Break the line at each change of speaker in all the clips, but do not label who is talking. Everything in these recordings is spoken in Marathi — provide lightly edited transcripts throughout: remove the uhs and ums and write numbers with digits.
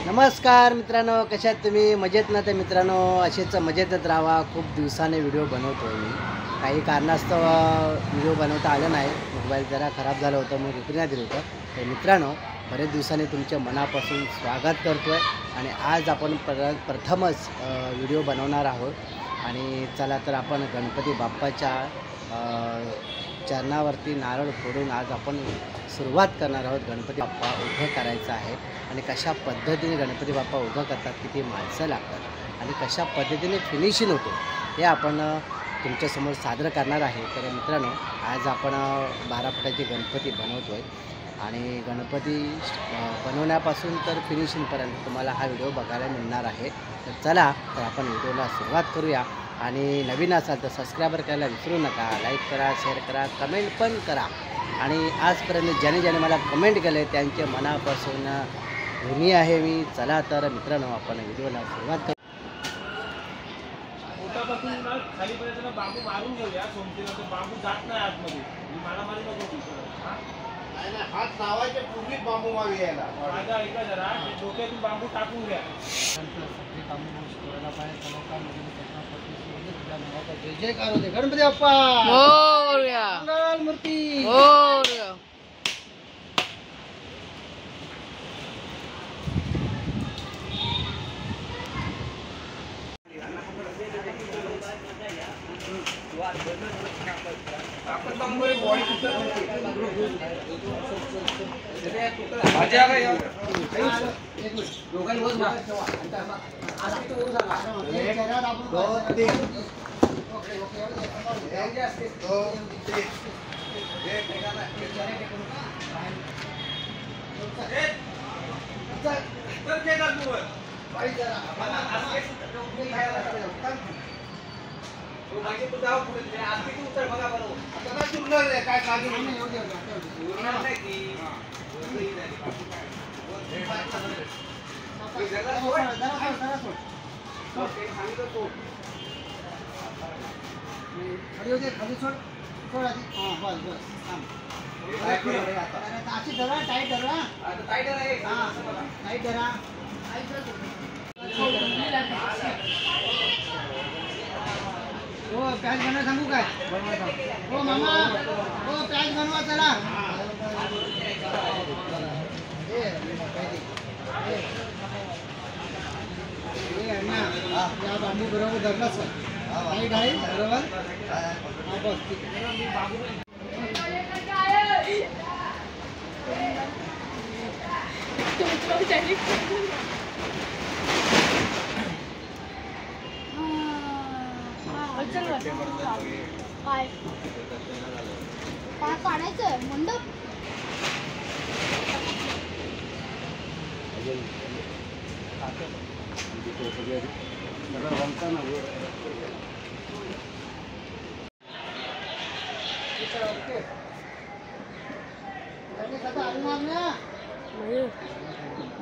नमस्कार मित्रांनो, कशा आहात तुम्ही? मजेत ना? तर मित्रांनो असेच मजेतच राहा. खूप दिवसाने व्हिडिओ बनवतो मी. काही कारणास्तव व्हिडिओ बनवता आलं नाही. मोबाईल जरा खराब झालं होतं, मग रिपेअर दिलं होतं. तर मित्रांनो, बरेच दिवसांनी तुमच्या मनापासून स्वागत करतो आहे आणि आज आपण प्रथमच व्हिडिओ बनवणार आहोत. आणि चला तर आपण गणपती बाप्पाच्या चरणावरती नारळ फोडून आज आपण सुरुवात करणार आहोत. गणपती बाप्पा उभं करायचं आहे आणि कशा पद्धतीने गणपती बाप्पा उभं करतात, किती माणसं लागतात आणि कशा पद्धतीने फिनिशिंग होतो हे आपण तुमच्यासमोर सादर करणार आहे. तर मित्रांनो, आज आपण 12 फुटाचे गणपती बनवतो आहे आणि गणपती बनवण्यापासून तर फिनिशिंगपर्यंत तुम्हाला हा व्हिडिओ बघायला मिळणार आहे. तर चला तर आपण व्हिडिओला सुरुवात करूया. आणि नवीन असाल तर सबस्क्राईबर करायला विसरू नका. लाईक करा, शेअर करा, कमेंट पण करा. आणि आजपर्यंत ज्याने मला कमेंट केले त्यांच्या मनापासून ऋणी आहे मी. चला तर मित्रांनो, आपण व्हिडिओला सुरुवात करू.
खालीपर्यंत बांबू मारून घेऊया. सोमतीला बांबू जात नाही आतमध्ये. मारामारी नको.
हात लावायच्या पूर्वी बांबू मागे यायला.
माझा ऐका जरा, डोक्यातून बांबू टाकून घ्या.
जय जयकार होते गणपती बाप्पा
मोरया.
मंगल मूर्ती
मोरया.
काय काळजी
खाली सोड सोड आधी. हां बस बस थांब. अशी धरा, टाईट धरा. हां टाईट धरा. हो पॅच बनवा सांगू काय? हो मामा, हो पॅच बनवा चला. या बांबू बरोबर धरलाच टाईट आहे बरोबर. हा बस ठीक आहे.
काय काढायचं मंडप.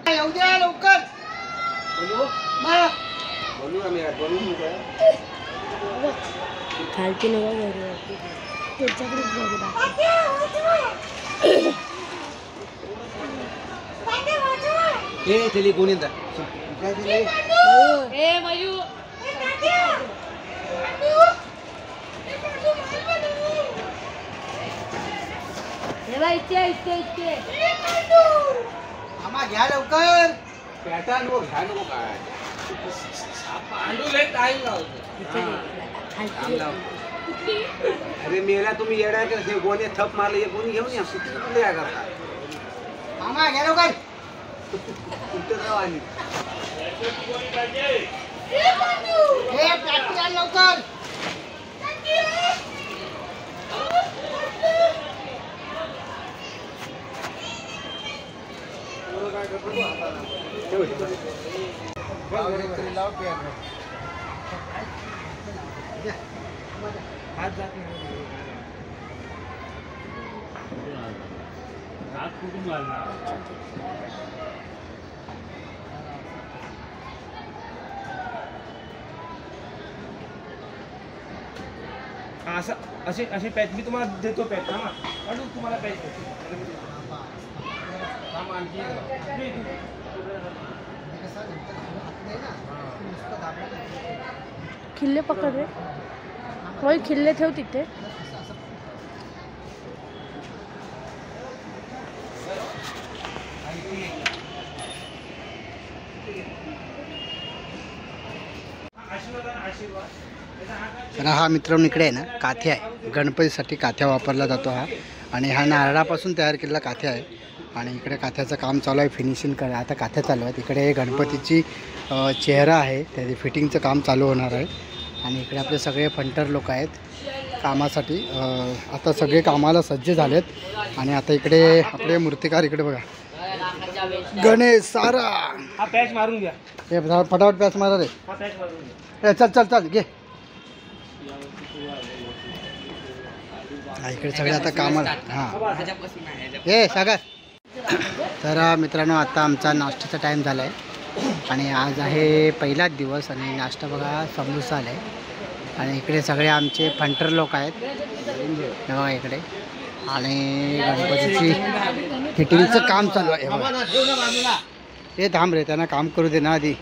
येऊ द्या लवकर.
बोलू आम्ही बोलू
खालती नका त्याच्याकडे
हे चली कोण येतात? आम्हा घ्या लवकर.
पॅटा नको घ्या नको काय
टाइम लावतो.
अरे मेला तुम्ही येडा का? कोणी थप मारले कोणी घेऊन या सुट्टी या करता.
आम्हा घ्या लवकर.
तुमचं जाव आली
हे पॅच घ्या लवकर.
हात जात नाही. हात कुठून घालणार? असं असे असे पॅच मी तुम्हाला देतो पॅच. हा अजून तुम्हाला पॅच देतो. आणखी
खिल्ले पकड रे. होय खिल्ले ठेव तिथे.
तर हा मित्रांनो इकडे आहे ना काथ्या आहे. गणपतीसाठी काथ्या वापरला जातो हा. आणि हा नारळापासून तयार केलेला काथ्या आहे. आणि इकडे काथ्याचं काम चालू आहे. फिनिशिंग करा आता काथ्या चालू आहेत. इकडे गणपतीची चेहरा आहे त्याचे फिटिंगचं काम चालू होणार आहे. आणि इकडे आपले सगळे फंटर लोक आहेत कामासाठी. आता सगळे कामाला सज्ज झालेत. आणि आता इकडे आपले मूर्तिकार इकडे बघा गणेश सारा.
हा पॅच मारून घ्या.
हे फटाफट पॅच मारा रे.
हा पॅच मारून घ्या.
चल चल चल घे. इकडे सगळे आता कामाला. हां हे सागर. तर मित्रांनो आता आमचा नाश्त्याचा टाईम झाला आहे. आणि आज आहे पहिलाच दिवस. आणि नाश्ता बघा समोसा आला आहे. आणि इकडे सगळे आमचे फंटर लोक आहेत हे बघा इकडे. आणि गणपतीची फिटिंगचं काम चालू आहे हे थांब रे त्यांना काम करू दे ना आधी.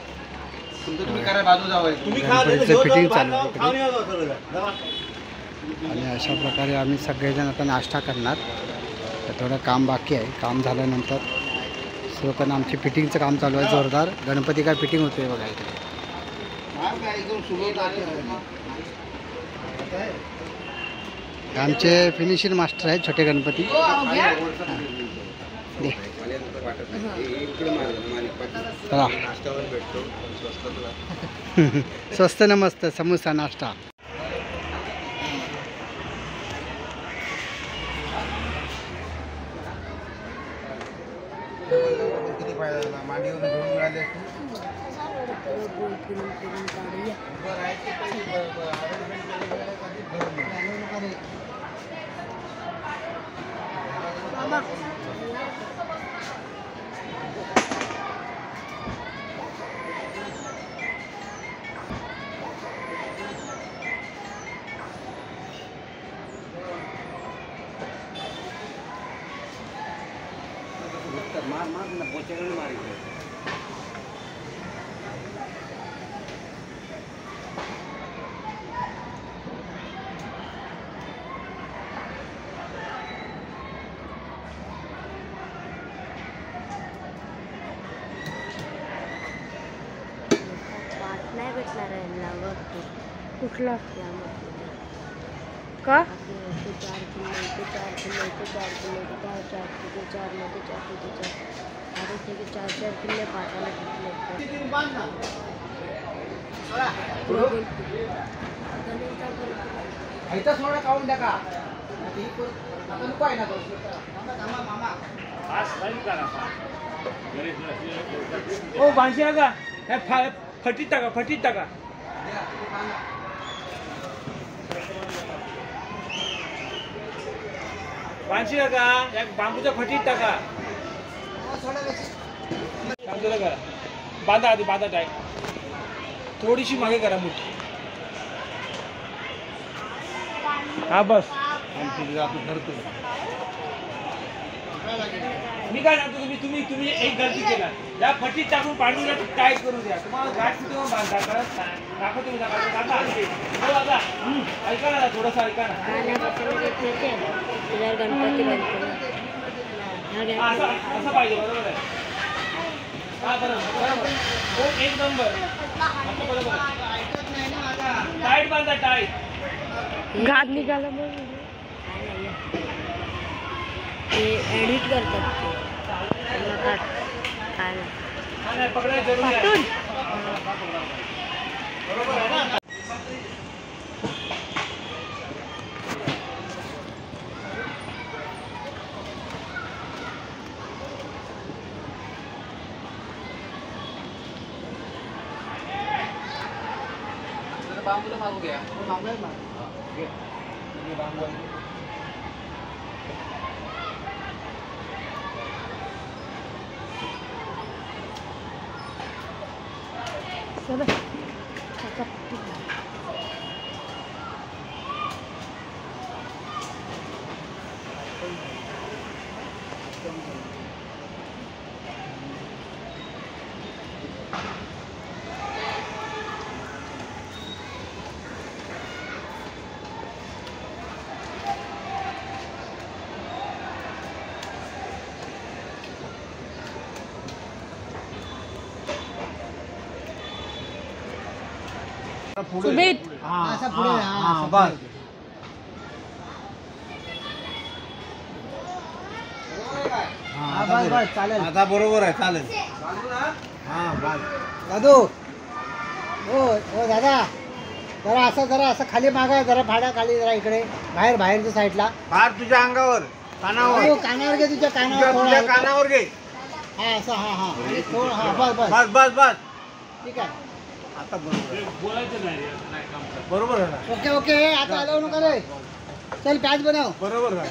गणपतीचं फिटिंग चालू आहे इकडे. आणि अशा प्रकारे आम्ही सगळेजण आता नाश्ता करणार. तर थोडं काम बाकी आहे. काम झाल्यानंतर पण आमची फिटिंगचं काम चालू आहे जोरदार. गणपती काय फिटिंग होते बघा इकडे. आमचे फिनिशिंग मास्टर आहेत छोटे गणपती. चला स्वस्त न मस्त समोसा नाश्ता.
नाही भेटणार आहे कुठला का 4 किल्ले पाठायला
सोडा काढून द्या का
ओ भांशी का फटीत टाका फटीत टाका. भांशी का या बांबूच्या फटीत टाका. करा बांधा आधी बांधा टाय थोडीशी मागे करा मोठी. हा बस मी काय सांगतो तुम्ही एक गलती केला. या फटीत टाकून पाणी टाईट करून द्या. तुम्हाला गाठ कुठे बांधा करत दाखवतो मी दादा ऐका ना थोडंसं ऐका ना.
गणपती
असं पाहिजे बरोबर आहे. हा बरोबर हो एक नंबर बरोबर. टाईट बांधा टाईट.
घात निघाला मग एडिट करतात
नाही पकडायला जरूर आहे. बरोबर आहे ना.
बांबूला मारू घ्या.
सुमित
असा पुढे
हा, बस.
बस बस चालेल.
आता बरोबर आहे चालेल. हा बस.
दादू हो हो दादा जरा असं खाली मागा जरा भाडा खाली जरा इकडे बाहेरच्या साईडला.
फार तुझ्या अंगावर कानावर
हो, कानावर घे तुझ्या कानावर
तुझ्या
थोडा.
कानावर घे.
हा असं हा आणि थोडं हा बस बस
बस बस बस.
ठीक आहे.
आता बरोबर आहे.
बोलायचं नाही रे, नाही काम कर.
बरोबर आहे ना?
ओके आता आलो नका रे. चल पॅच बनव.
बरोबर आहे.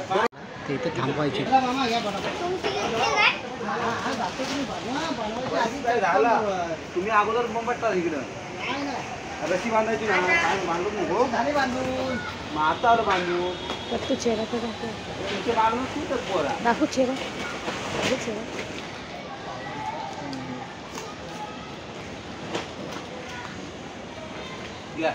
ते इथे थांबवायची. मामा घ्या बनव.
तुमची घेतली काय?
हा जातो तुम्ही बनवा बनवायच्या आधी
काय झालं? तुम्ही अगोदर मुंबईत इकडं
नाही नाही
रशी बांधायची ना काय बांधू नको.
झाली बांधून.
मग आता आलं बांधू.
तर तू चेहरा तर दाखव.
तुमचे बांधून खूपच पोरा.
दाखव चेहरा. दाखव चेहरा.
या.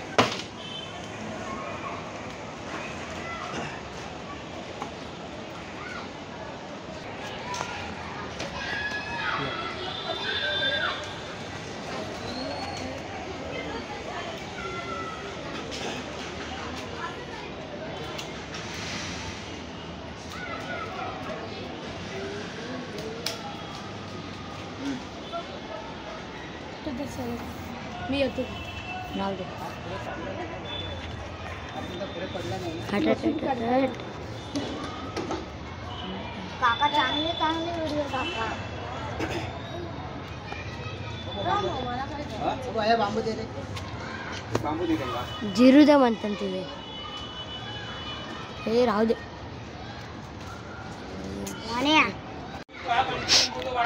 मी येतो नाव दे.
काका चांगले चांगले व्हिडिओ टाका. मला काय
हे बांबू दे रे.
बांबू दे त्यांना.
जिरू द्या म्हणतात तुझे. हे राहू दे.
वाण्या.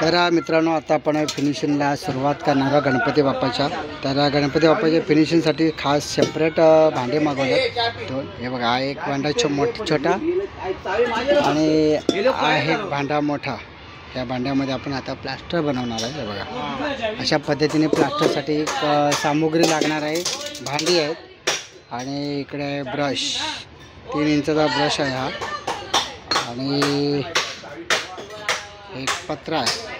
तर मित्रांनो आता आपण फिनिशिंगला सुरुवात करणार आहोत गणपती बाप्पाच्या. तर गणपती बाप्पाच्या फिनिशिंगसाठी खास सेपरेट भांडे मागवले दोन. हे बघा हा एक भांडा छोटा आणि हा एक भांडा मोठा. या भांड्यामध्ये आपण आता प्लास्टर बनवणार आहे. हे बघा अशा पद्धतीने प्लास्टरसाठी एक सामुग्री लागणार आहे. भांडी आहेत आणि इकडे आहे ब्रश. 3 इंचाचा ब्रश आहे हा आणि एक पत्रा आहे.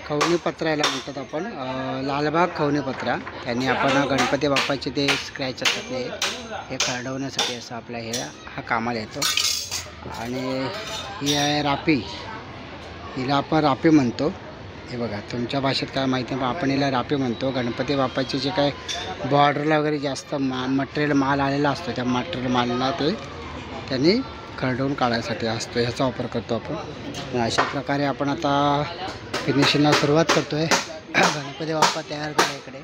खवणी पत्रा याला म्हणतात आपण. लालबाग खवणी पत्रा. त्यांनी आपण गणपती बाप्पाचे ते स्क्रॅच असतात ते हे काढवण्यासाठी असं आपल्या हा कामाला येतो. आणि ही आहे रापी. हिला आपण रापी म्हणतो. हे बघा तुमच्या भाषेत काय माहिती नाही पण आपण हिला रापी म्हणतो. गणपती बाप्पाचे जे काय बॉर्डरला वगैरे जास्त मटेरियल माल आलेला असतो त्या मटेरियल मालला ते त्यांनी खरडवून काढायसाठी असतो. ह्याचा वापर करतो आपण. अशा प्रकारे आपण आता फिनिशिंगला सुरुवात करतो आहे. गणपती बाप्पा तयार झाला इकडे.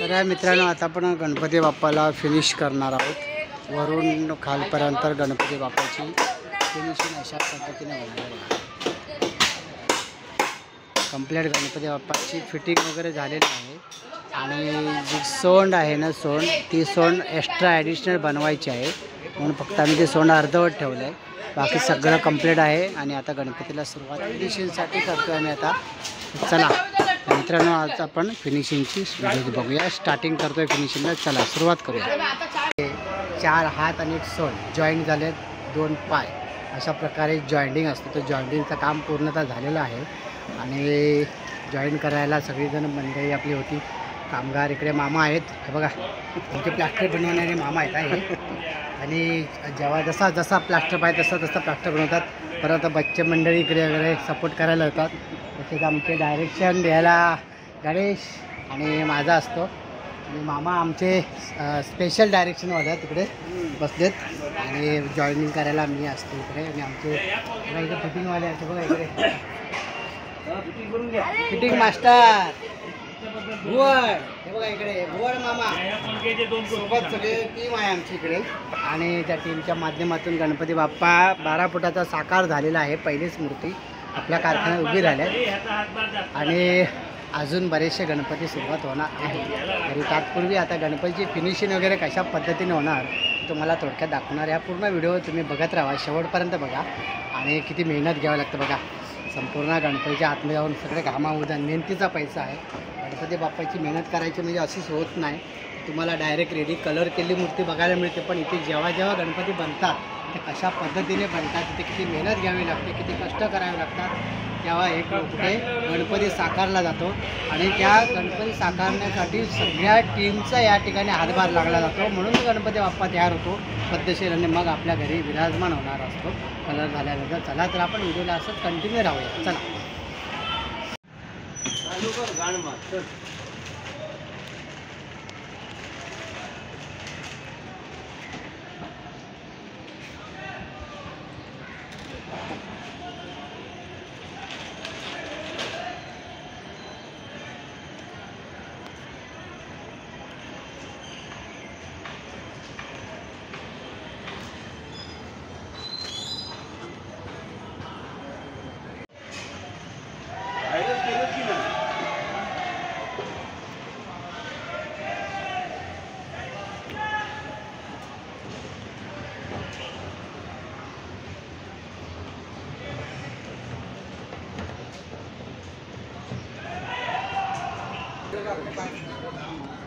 तर मित्रांनो आता आपण गणपती बाप्पाला फिनिश करणार आहोत. वरून खालपर्यंत गणपती बाप्पाची फिनिशिंग अशा पद्धतीने होणार. कंप्लीट गणपती बाप्पाची फिटिंग वगैरे झालेली आहे. आणि जी सोंड आहे ना सोंड ती सोंड एक्स्ट्रा ॲडिशनल बनवायची आहे म्हणून फक्त आम्ही ते सोंड अर्धवट ठेवलं आहे. बाकी सगळं कंप्लीट आहे आणि आता गणपतीला सुरुवात फिनिशिंगसाठी करतो आम्ही आता. चला मित्रांनो आज आपण फिनिशिंगची बघूया. स्टार्टिंग करतो आहे फिनिशिंगला. चला सुरुवात करूया. 4 हात आणि एक सोंड जॉईंट झाले. 2 पाय अशा प्रकारे जॉईंटिंग असतं. तर जॉईंटिंगचं काम पूर्णतः झालेलं आहे आणि जॉईन करायला सगळीजण मंडळी आपली होती. कामगार इकडे मामा आहेत. हे बघा आमचे प्लास्टर बनवणारे मामा आहेत आहे. आणि जेव्हा जसा प्लास्टर पाहिजे तसा प्लास्टर बनवतात. परत बच्चे मंडळी इकडे वगैरे सपोर्ट करायला होतात. तसेच आमचे डायरेक्शन द्यायला गणेश आणि माझा असतो. आणि मामा आमचे स्पेशल डायरेक्शनवाले तिकडे बसलेत आणि जॉईनिंग करायला मी असतो इकडे. आणि आमचे इकडे फिटिंगवाले असते बघा इकडे. Fitting master Bhuvad. हे बघा इकडे भुवड मामा सोबत सगळे टीम आहे आमची इकडे. आणि त्या टीमच्या माध्यमातून गणपती बाप्पा 12 फुटाचा साकार झालेला आहे. पहिलीच मूर्ती आपल्या कारखान्यात उभी राहिल्या आणि अजून बरेचसे गणपती सुरुवात होणार आहे. तरी तात्पूर्वी आता गणपतीची फिनिशिंग वगैरे कशा पद्धतीने होणार तुम्हाला थोडक्यात दाखवणार. या पूर्ण व्हिडिओ तुम्ही बघत राहा शेवटपर्यंत बघा. आणि किती मेहनत घ्यावी लागतं बघा. संपूर्ण गणपतीच्या आतमध्ये जाऊन सगळे घामावून मेहनतीचा पैसा आहे. गणपती बाप्पाची मेहनत करायची म्हणजे अशीच होत नाही. तुम्हाला डायरेक्ट रेडी कलर केलेली मूर्ती बघायला मिळते. पण इथे जेव्हा गणपती बनतात ते कशा पद्धतीने बनतात तिथे किती मेहनत घ्यावी लागते किती कष्ट करावे लागतात तेव्हा एक कुठे गणपती साकारला जातो आणि त्या गणपती साकारण्यासाठी सगळ्या टीमचा या ठिकाणी हातभार लागला जातो, म्हणून गणपती बाप्पा तयार होतो पद्धतशीर आणि मग आपल्या घरी विराजमान होणार असतो कलर झाल्यानंतर. चला तर आपण व्हिडिओला असंच कंटिन्यू राहूया. चला.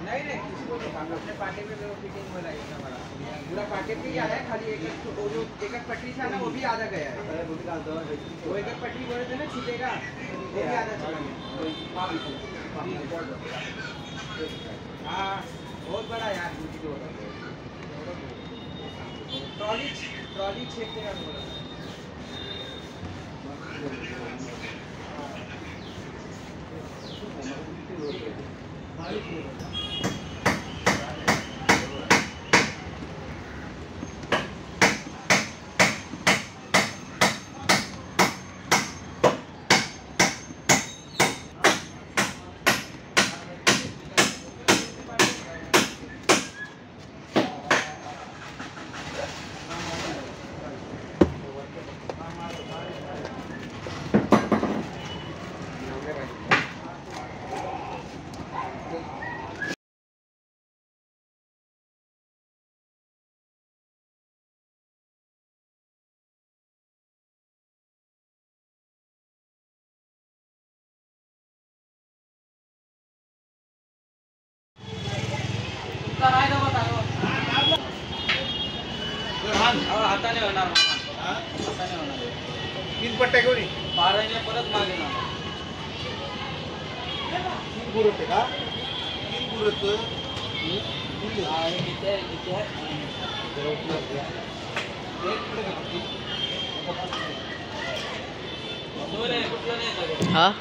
नहीं नहीं किसी को नहीं अपने पार्टी में फिटिंग वाला है हमारा पूरा पार्टी भी आया है, खाली एक वो जो एक पट्टी था ना वो भी आधा गया है, वो एक पट्टी बोले थे ना छूटेगा वो भी आधा चला गया। हाँ बहुत बड़ा यार, ट्रॉली ट्रॉली छेकने का बोला।
हाताने होणार हाताने होणार
3 पट्ट्या घेऊन ये,
12 परत मागे ना
3 पुरत का 3 पुरत
हां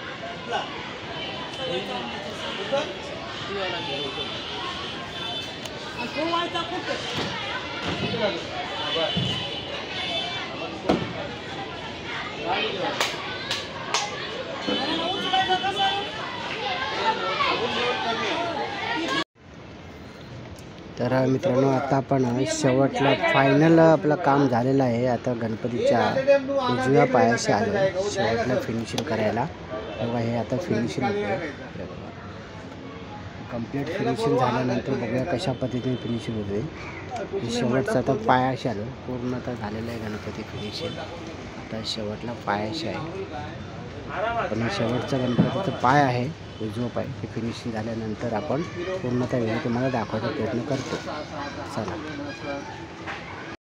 तर मित्रांनो आता आपण शेवटला फायनल आपलं काम झालेलं आहे. आता गणपतीच्या उजव्या पायाशी आलो शेवटला फिनिशिंग करायला. तेव्हा हे आता फिनिशिंग होतं. कंप्लीट फिनिशिंग झाल्यानंतर बघूया कशा पद्धतीने फिनिशिंग होते. शेवटचा आता पायाशी आलो, पूर्ण आता झालेलं आहे गणपती फिनिशिंग. आता शेवटला पायाशी आहे, पण शेवटचा गणपतीचा पाय आहे उजवा पाय. हे फिनिशिंग झाल्यानंतर आपण पूर्णतः व्हिडिओ तुम्हाला दाखवायचा प्रयत्न करतो. चला.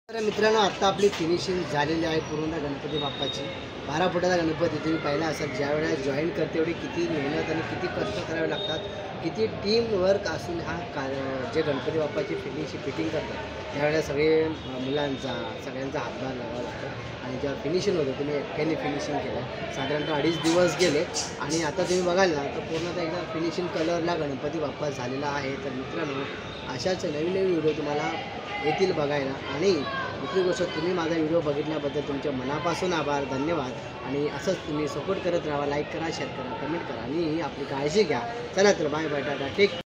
तर मित्रांनो आता आपली फिनिशिंग झालेली आहे पूर्ण गणपती बाप्पाची. 12 फुटाचा गणपती तुम्ही पहिला असाल. ज्या वेळेला जॉईन करते एवढी किती मेहनत आणि किती कष्ट करावे लागतात, किती टीम वर्क असून हा जे गणपती बाप्पाची फिटिंग करतात त्यावेळेला सगळे मुलांचा सगळ्यांचा हातभार लावावा लागतो. आणि जेव्हा फिनिशिंग होतं तुम्ही एकट्याने फिनिशिंग केलं, साधारणतः 2.5 दिवस गेले आणि आता तुम्ही बघाल ना तर पूर्णतः एकदा फिनिशिंग कलरला गणपती बाप्पा झालेला आहे. तर मित्रांनो अशाच नवीन व्हिडिओ तुम्हाला येतील बघायला. आणि दुसरी गोष्ट, तुम्ही माझा व्हिडिओ बघितल्याबद्दल तुमच्या मनापासून आभार, धन्यवाद. आणि असंच तुम्ही सपोर्ट करत राहा, लाईक करा, शेअर करा, कमेंट करा आणि आपली काळजी घ्या. चला तर bye bye, tata, take care.